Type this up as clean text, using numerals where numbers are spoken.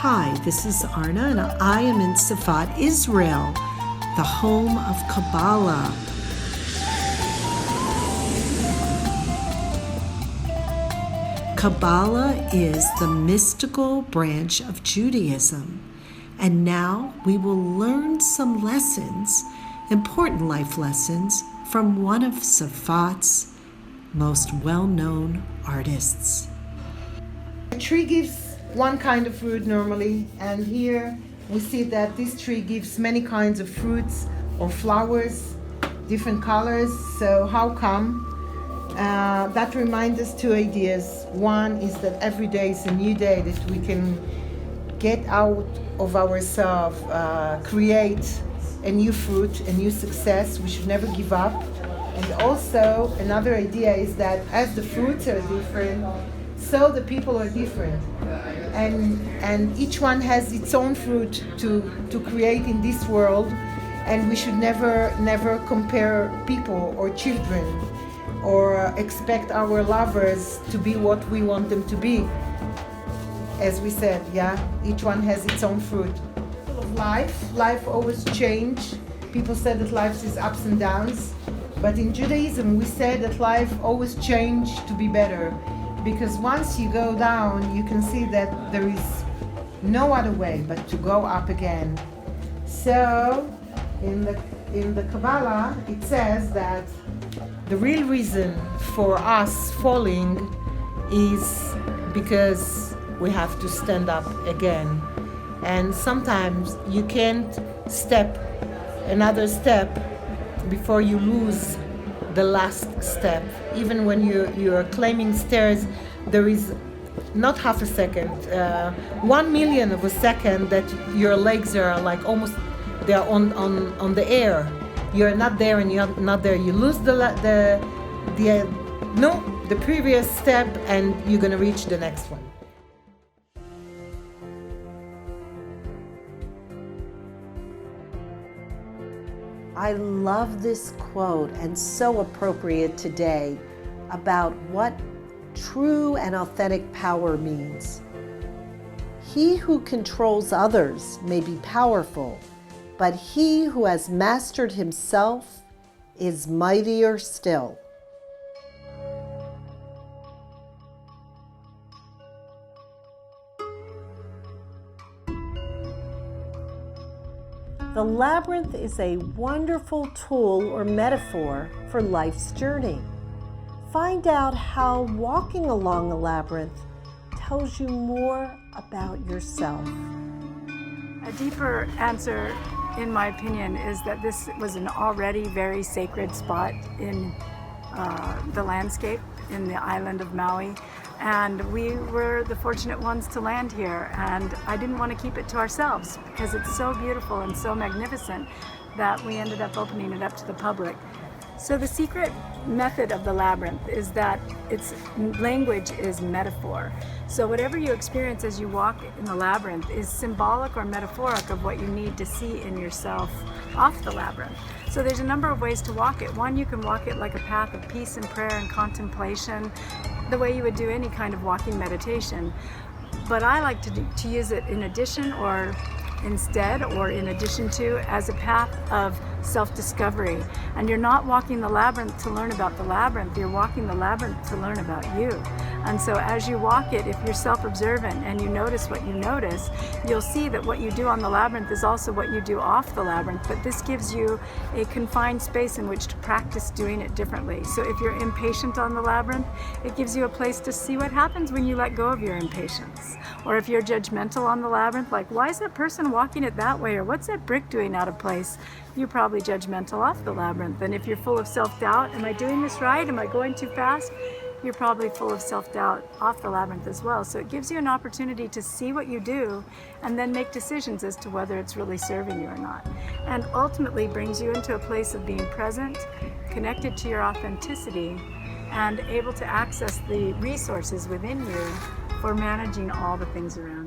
Hi, this is Arna, and I am in Safat, Israel, the home of Kabbalah. Kabbalah is the mystical branch of Judaism, and now we will learn some lessons, important life lessons, from one of Safat's most well-known artists. A tree gives one kind of fruit normally, and here we see that this tree gives many kinds of fruits or flowers, different colors. So how come? That reminds us two ideas. One is that every day is a new day, that we can get out of ourselves, create a new fruit, a new success. We should never give up. And also another idea is that as the fruits are different, so the people are different, and each one has its own fruit to create in this world, and we should never compare people or children or expect our lovers to be what we want them to be. As we said, each one has its own fruit. Life always change. People say that life is ups and downs, but in Judaism we say that life always change to be better. Because once you go down, you can see that there is no other way but to go up again. So, in the Kabbalah, it says that the real reason for us falling is because we have to stand up again. And sometimes you can't step another step before you lose the last step. Even when you're climbing stairs, there is not half a second, 1 millionth of a second that your legs are like almost, they're on the air. You're not there and you're not there. You lose the previous step, and you're gonna reach the next one. I love this quote, and so appropriate today, about what true and authentic power means. He who controls others may be powerful, but he who has mastered himself is mightier still. The labyrinth is a wonderful tool or metaphor for life's journey. Find out how walking along a labyrinth tells you more about yourself. A deeper answer, in my opinion, is that this was an already very sacred spot in the landscape in the island of Maui. And we were the fortunate ones to land here, and I didn't want to keep it to ourselves because it's so beautiful and so magnificent that we ended up opening it up to the public. So the secret method of the labyrinth is that its language is metaphor. So whatever you experience as you walk in the labyrinth is symbolic or metaphoric of what you need to see in yourself off the labyrinth. So there's a number of ways to walk it. One, you can walk it like a path of peace and prayer and contemplation, the way you would do any kind of walking meditation. But I like to use it in addition or instead or in addition to as a path of self-discovery. And you're not walking the labyrinth to learn about the labyrinth, you're walking the labyrinth to learn about you. And so as you walk it, if you're self-observant and you notice what you notice, you'll see that what you do on the labyrinth is also what you do off the labyrinth, but this gives you a confined space in which to practice doing it differently. So if you're impatient on the labyrinth, it gives you a place to see what happens when you let go of your impatience. Or if you're judgmental on the labyrinth, like, why is that person walking it that way? Or what's that brick doing out of place? You're probably judgmental off the labyrinth. And if you're full of self-doubt, am I doing this right? Am I going too fast? You're probably full of self-doubt off the labyrinth as well. So it gives you an opportunity to see what you do and then make decisions as to whether it's really serving you or not. And ultimately brings you into a place of being present, connected to your authenticity, and able to access the resources within you for managing all the things around you.